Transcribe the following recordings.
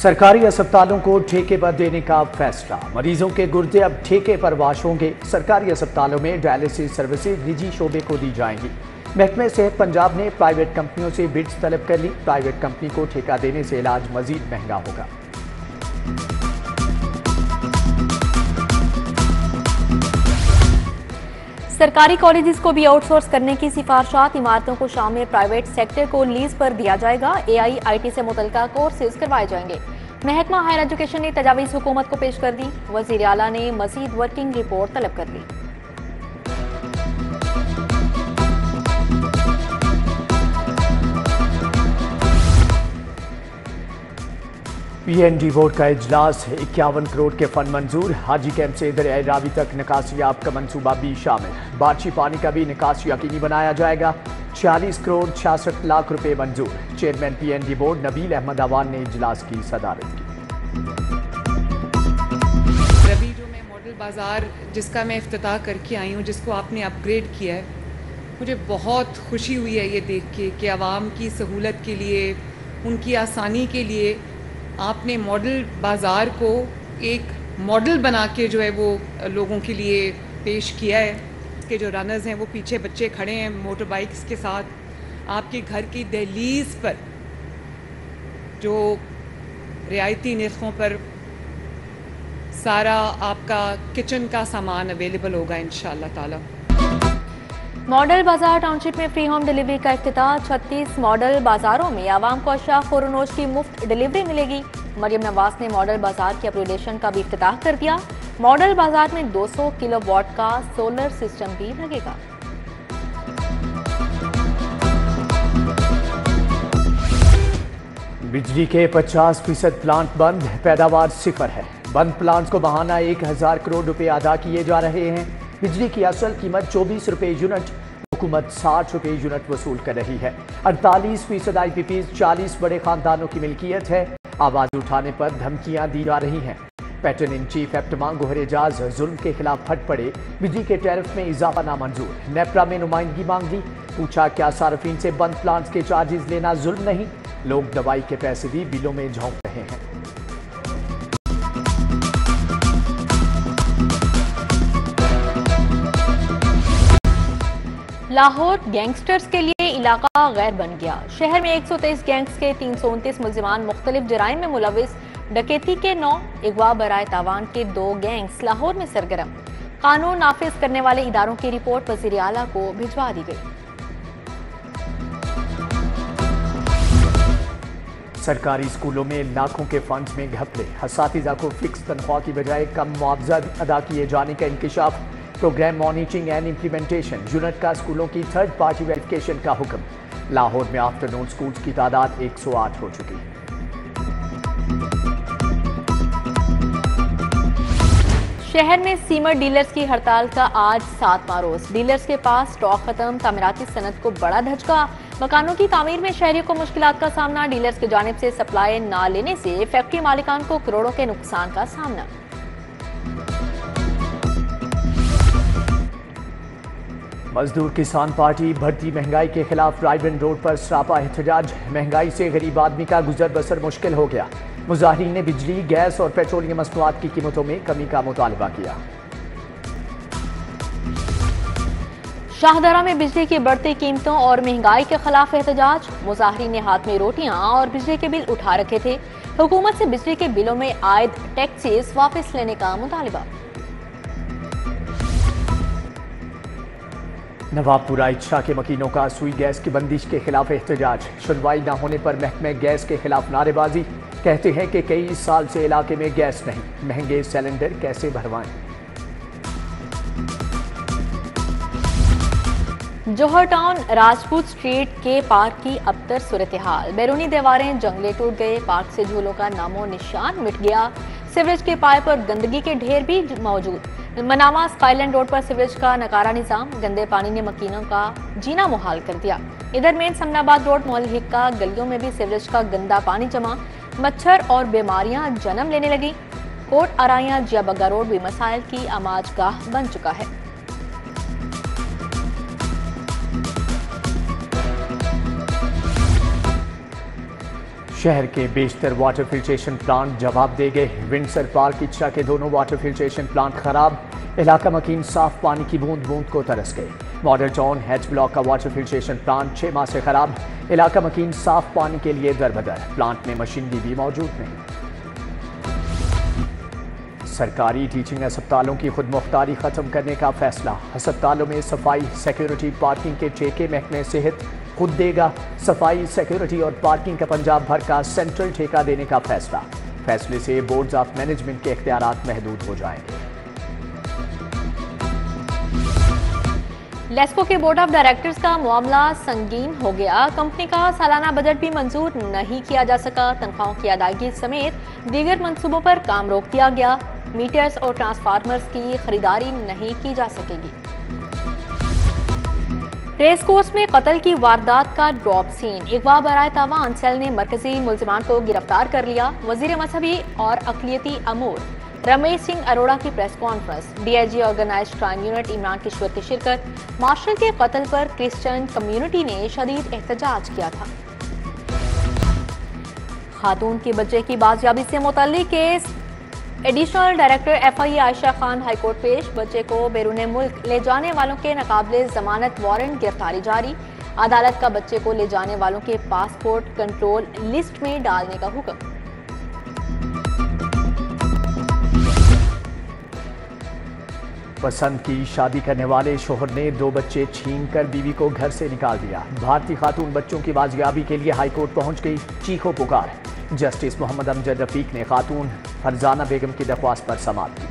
सरकारी अस्पतालों को ठेके पर देने का फैसला। मरीजों के गुर्दे अब ठेके पर वाश होंगे। सरकारी अस्पतालों में डायलिसिस सर्विसेज निजी शोबे को दी जाएंगी। महकमे सेहत पंजाब ने प्राइवेट कंपनियों से बिड्स तलब कर ली। प्राइवेट कंपनी को ठेका देने से इलाज मजीद महंगा होगा। सरकारी कॉलेजेस को भी आउटसोर्स करने की सिफारिशात। इमारतों को शामिल प्राइवेट सेक्टर को लीज पर दिया जाएगा। AIIT से मुतल्लिका कोर्सेज करवाए जाएंगे। महकमा हायर एजुकेशन ने तजावीज़ हुकूमत को पेश कर दी। वज़ीर आला ने मज़ीद वर्किंग रिपोर्ट तलब कर ली। PND बोर्ड का इजलास। 51 करोड़ के फंड मंजूर। हाजी कैंप से दरिया रावी तक निकासियाब का मंसूबा भी शामिल। बारिशी पानी का भी निकास यकीनी बनाया जाएगा। 46 करोड़ 66 लाख रुपए मंजूर। Chairman PND board Nabeel Ahmed Awan ने इजलास की सदारत की। रबी जो मैं मॉडल बाज़ार जिसका मैं इफ्तिताह करके आई हूँ, जिसको आपने अपग्रेड किया है, मुझे बहुत खुशी हुई है ये देख के कि आवाम की सहूलत के लिए, उनकी आसानी के लिए आपने मॉडल बाज़ार को एक मॉडल बना के जो है वो लोगों के लिए पेश किया है। इसके जो रनर्स हैं वो पीछे बच्चे खड़े हैं मोटर बाइक्स के साथ। आपके घर की दहलीज पर जो रियायती निर्खों पर सारा आपका किचन का सामान अवेलेबल होगा इंशाअल्लाह ताला। मॉडल बाजार टाउनशिप में फ्री होम डिलीवरी का इफ्तिताह। 36 मॉडल बाजारों में आवाम को अशा खुरनोश की मुफ्त डिलीवरी मिलेगी। मरियम नवाज ने मॉडल बाजार के अपग्रेडेशन का भी इफ्तिताह कर दिया। मॉडल बाजार में 200 किलोवाट का सोलर सिस्टम भी लगेगा। बिजली के 50% प्लांट बंद। पैदावार सिफर है। बंद प्लांट को बहाना 1000 करोड़ रुपए अदा किए जा रहे हैं। बिजली की असल कीमत 24 रुपए यूनिट, हुकूमत 60 रुपए यूनिट वसूल कर रही है। 48% IPPs 40 बड़े खानदानों की मिल्कियत है। आवाज उठाने पर धमकियां दी जा रही हैं। Patron in chief APTMA Gohar Ejaz जुल्म के खिलाफ फट पड़े। बिजली के टैरिफ में इजाफा नामंजूर। नेपरा में नुमाइंदगी मांग ली। पूछा क्या सार्फिन से बंद प्लांट्स के चार्जेस लेना जुल्म नहीं? लोग दवाई के पैसे भी बिलों में झोंक रहे हैं। लाहौर गैंगस्टर्स के लिए इलाका गैर बन गया। शहर में 123 गैंग्स के 329 मुल्जिमान मुख्तलिफ जराइम में मुलविस। डकैती के 9, अगवा बराए तावान के 2 गैंग्स लाहौर में सरगर्म। कानून नाफिज करने वाले इदारों की रिपोर्ट वज़ीर आला को भिजवा दी गई। सरकारी स्कूलों में लाखों के फंड्स में घपले। असातिज़ा को फिक्स तनख्वाह की बजाय कम मुआवजा अदा किए जाने का इंकशाफ। Programme monitoring and implementation unit का स्कूलों की थर्ड पार्टी वेरिफिकेशन का हुक्म। लाहौर में आफ्टरनून स्कूल्स की तादाद 108 हो चुकी है। शहर में सीमेंट डीलर्स की हड़ताल का आज 7वां रोज। डीलर्स के पास स्टॉक खत्म। तामीराती सनत को बड़ा धचका। मकानों की तामीर में शहरियों को मुश्किलात का सामना। डीलर्स की जानिब से सप्लाई ना लेने से फैक्ट्री मालिकान को करोड़ों के नुकसान का सामना। मजदूर किसान पार्टी बढ़ती महंगाई के खिलाफ रायबन रोड पर सरापा एहतजाज। महंगाई से गरीब आदमी का गुजर बसर मुश्किल हो गया। मुजाहिरीन ने बिजली, गैस और पेट्रोलियम मसनूआत की कीमतों में कमी का मुतालबा किया। शाहदरा में बिजली की बढ़ती कीमतों और महंगाई के खिलाफ एहतजाज। मुजाहिरीन ने हाथ में रोटियां और बिजली के बिल उठा रखे थे। हुकूमत से बिजली के बिलों में आयद टैक्सेस वापस लेने का मुतालबा। नवाबपुरा इच्छा के मकीनों का सुई गैस की बंदिश के खिलाफ एहतजाज। सुनवाई न होने पर महकमे गैस के खिलाफ नारेबाजी। कहते हैं कि कई साल से इलाके में गैस नहीं, महंगे सिलेंडर कैसे भरवाएं। जौहर टाउन राजपूत स्ट्रीट के पार्क की अबतर सूरत हाल। बैरूनी दीवारें जंगले टूट गए। पार्क से झूलों का नामो निशान मिट गया। सीवरेज के पाइप और गंदगी के ढेर भी मौजूद। मनामा स्काईलैंड रोड पर सीवरेज का नकारा निजाम। गंदे पानी ने मकीनों का जीना मुहाल कर दिया। इधर मेन समनाबाद रोड मोहल हिक्का गलियों में भी सीवरेज का गंदा पानी जमा। मच्छर और बीमारियां जन्म लेने लगी। कोट अराइया जिया बग्गा रोड भी मसाइल की आमाजगाह बन चुका है। शहर के बेशतर वाटर फिल्ट्रेशन प्लांट जवाब दे गए। विंडसर पार्क इच्छा के दोनों वाटर फिल्ट्रेशन प्लांट खराब। इलाका मकीन साफ पानी की बूंद बूंद को तरस गए। मॉडल टाउन हैच ब्लॉक का वाटर फिल्ट्रेशन प्लांट 6 माह से खराब। इलाका मकीन साफ पानी के लिए दरबदर। प्लांट में मशीनरी भी मौजूद नहीं। सरकारी टीचिंग अस्पतालों की खुद मुख्तारी खत्म करने का फैसला। अस्पतालों में सफाई, सिक्योरिटी, पार्किंग के ठेके महकमे सेहत खुद देगा। सफाई, सिक्योरिटी और पार्किंग का पंजाब भर का सेंट्रल ठेका देने का फैसला। फैसले से बोर्ड्स ऑफ मैनेजमेंट के इख्तियारात महदूद हो जाएंगे। लेस्को के बोर्ड ऑफ डायरेक्टर्स का मामला संगीन हो गया। कंपनी का सालाना बजट भी मंजूर नहीं किया जा सका। तनख्वाहों की अदायगी समेत दीगर मंसूबों पर काम रोक दिया गया। मीटर्स और ट्रांसफार्मर्स की खरीदारी नहीं की जा सकेगी। रेस कोर्स में कत्ल की वारदात का ड्रॉप सीन। अगवा बराए तावान सेल ने मरकजी मुल्जिमान को गिरफ्तार कर लिया। वजीर मजहबी और अकलियती अमूर रमेश सिंह अरोड़ा की press conference. DIG organised crime unit Imran Kishore की शिरकत। मार्शल के कत्ल पर क्रिश्चियन कम्युनिटी ने शदीद एहतजाज किया था। खातून के बच्चे की बाजियाबी से मुतल्लिक केस। Additional director FI Ayesha Khan high court पेश। बच्चे को बैरून मुल्क ले जाने वालों के नाकाबिले जमानत वारंट गिरफ्तारी जारी। अदालत का बच्चे को ले जाने वालों के पासपोर्ट कंट्रोल लिस्ट में डालने का हुक्म। पसंद की शादी करने वाले शोहर ने 2 बच्चे छीनकर बीवी को घर से निकाल दिया। भारतीय खातून बच्चों की बाजियाबी के लिए हाईकोर्ट पहुंच गई। चीखो पुकार। जस्टिस मोहम्मद अमजद रफीक ने खातून फरजाना बेगम की दरख्वास्त पर समाअत की।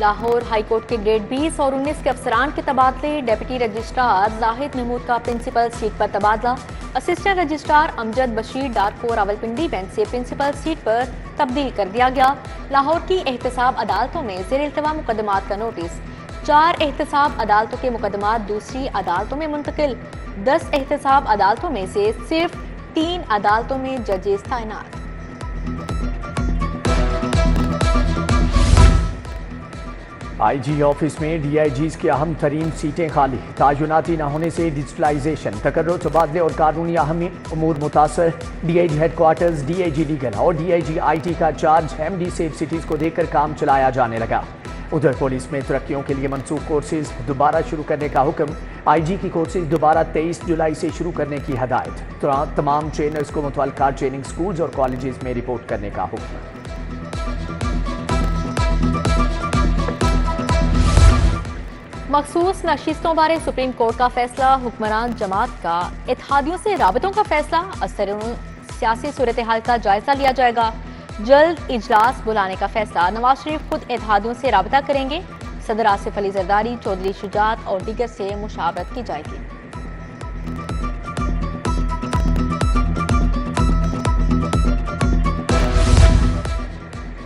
लाहौर हाईकोर्ट के ग्रेड 20 और 19 के अफसरान के तबादले। डेप्यूटी रजिस्ट्रार जाहिद महमूद का प्रिंसिपल सीट पर तबादला। असिस्टेंट रजिस्ट्रार अमजद बशीर डारको रावलपिंडी बेंच से प्रिंसिपल सीट पर तब्दील कर दिया गया। लाहौर की एहतसाब अदालतों में ज़ेर इल्तवा मुकदमात का नोटिस। 4 एहतसाब अदालतों के मुकदमात दूसरी अदालतों में मुंतकिल। 10 एहतसाब अदालतों में से सिर्फ 3 अदालतों में जजेस तैनात। आईजी ऑफिस में डीआईजीज की अहम तरीन सीटें खाली। तायुनाती न होने से डिजिटलाइजेशन, तकर्रुर, तबादले और कानूनी अहम उमूर मुतासर। डीआईजी हेडक्वार्टर्स, डीआईजी लीगल और डीआईजी आईटी का चार्ज एमडी सेफ सिटीज को देकर काम चलाया जाने लगा। उधर पुलिस में तरक्कियों के लिए मनसूख कोर्सेज दोबारा शुरू करने का हुक्म। आईजी की कोर्सेज दोबारा 23 जुलाई से शुरू करने की हदायत। तमाम ट्रेनर्स को मुतल्लिका ट्रेनिंग स्कूल्स और कॉलेजेस में रिपोर्ट करने का हुक्म। मखसूस नशिस्तों बारे सुप्रीम कोर्ट का फैसला। हुक्मरान जमात का इत्तेहादियों से राबतों का फैसला। असर सियासी सूरत हाल का जायजा लिया जाएगा। जल्द इजलास बुलाने का फैसला। नवाज शरीफ खुद इत्तेहादियों से राबता करेंगे। सदर आसिफ अली जरदारी, चौधरी शुजात और दीगर से मुशावरत की जाएगी।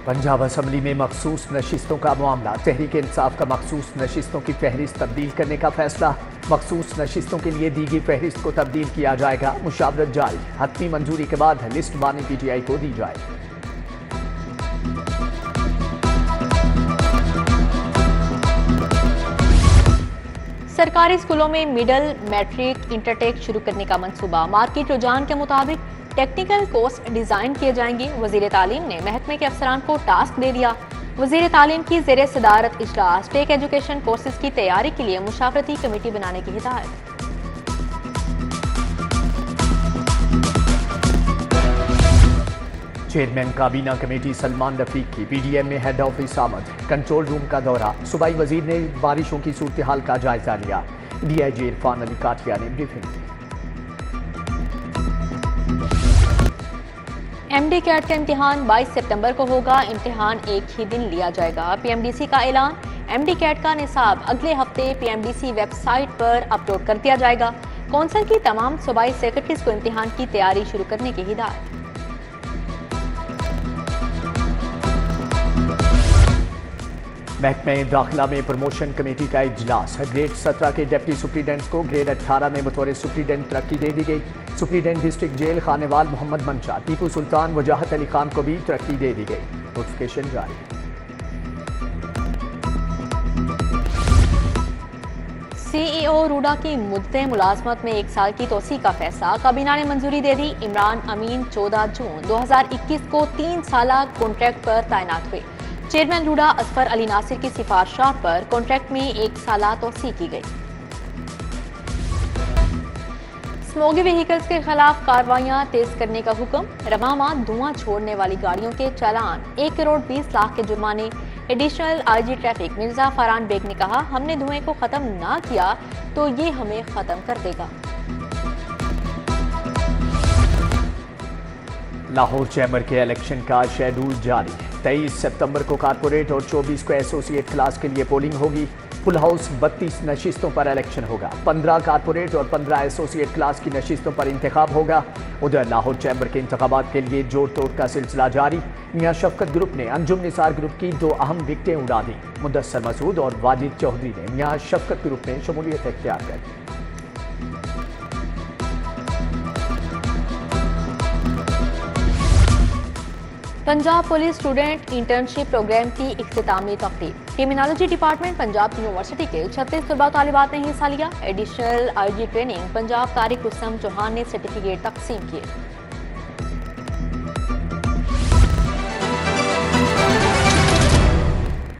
पंजाब असम्बली में मखसूस नशिस्तों का मामला। तहरीक इंसाफ का मखसूस नशिस्तों की फहरिस्त तब्दील करने का फैसला। मखसूस नशिस्तों के लिए दी गई फहरिस्त को तब्दील किया जाएगा। मुशावरत जारी। हतमी मंजूरी के बाद लिस्ट बानी पीटीआई को दी जाएगी। सरकारी स्कूलों में मिडल, मैट्रिक, इंटरटेक शुरू करने का मंसूबा। मार्केट रुझान के मुताबिक टेक्निकल कोर्स डिजाइन किए जाएंगे। वजीर तालीम ने महकमे के अफसरान को टास्क दे दिया। वजीर तालीम की ज़ेर सदारत इजलास। टेक एजुकेशन कोर्सेज की तैयारी के लिए मुशावरती कमेटी बनाने की हिदायत। चेयरमैन काबीना कमेटी सलमान रफीक की पीडीएम में हेड ऑफिस आमद। कंट्रोल रूम का दौरा। सूबाई वजीर ने बारिशों की सूरत हाल का जायजा लिया। डीआईजी इरफान अली काठिया ने ब्रीफिंग की। एमडी कैट का इम्तिहान 22 सितंबर को होगा। इम्तिहान एक ही दिन लिया जाएगा। पीएमडीसी का ऐलान। एमडी कैट का निसाब अगले हफ्ते पीएमडीसी वेबसाइट पर अपलोड कर दिया जाएगा। कौंसिल की तमाम सूबाई सेक्रेटरीज को इम्तिहान की तैयारी शुरू करने की हिदायत। महकमे दाखिला में प्रमोशन कमेटी का इजलास। ग्रेड 17 के डिप्टी सुप्रीडेंट को ग्रेड 18 में बतौर सुप्रीडेंट तरक्की दे दी गई। Superintendent district jail Khanewal Mohammad Mansha, Tipu सुल्तान, वजाहत अली खान को भी तरक्की दे दी गई। नोटिफिकेशन जारी। सीईओ रूडा की मुद्दे मुलाजमत में 1 साल की तोसी का फैसला काबीना ने मंजूरी दे दी। इमरान अमीन 14 जून 2021 को 3 साला कॉन्ट्रैक्ट पर तैनात हुए। चेयरमैन रूडा असफर अली नासिर की सिफारिशात पर कॉन्ट्रैक्ट में 1 साला तोसी की गई। स्मोगी व्हीकल्स के खिलाफ कार्रवाइयां तेज करने का हुक्म। रवामा धुआं छोड़ने वाली गाड़ियों के चालान 1 करोड़ 20 लाख के जुर्माने। Additional IG traffic Mirza Farhan Baig ने कहा, हमने धुएं को खत्म ना किया तो ये हमें खत्म कर देगा। लाहौर चैम्बर के इलेक्शन का शेड्यूल जारी। 23 सितंबर को कारपोरेट और 24 को एसोसिएट क्लास के लिए पोलिंग होगी। फुल हाउस 32 नशिस्तों पर इलेक्शन होगा। 15 कारपोरेट और 15 एसोसिएट क्लास की नशिस्तों पर इंतखाब होगा। उधर लाहौर चैम्बर के इंतखाबात के लिए जोड़ तोड़ का सिलसिला जारी। मियां शफकत ग्रुप ने अंजुम निसार ग्रुप की 2 अहम विकेटें उड़ा दी। मुदस्सर मसूद और वाजिद चौधरी ने मियां शफकत ग्रुप में शमूलियत इख्तियार कर दी। Punjab police student internship programme की इख्तितामी तकरीब। क्रिमिनोलॉजी डिपार्टमेंट पंजाब यूनिवर्सिटी के 36 तलबा तालिबात ने हिस्सा लिया। Additional IG training Punjab Tariq Rustam Chauhan ने सर्टिफिकेट तकसीम किए।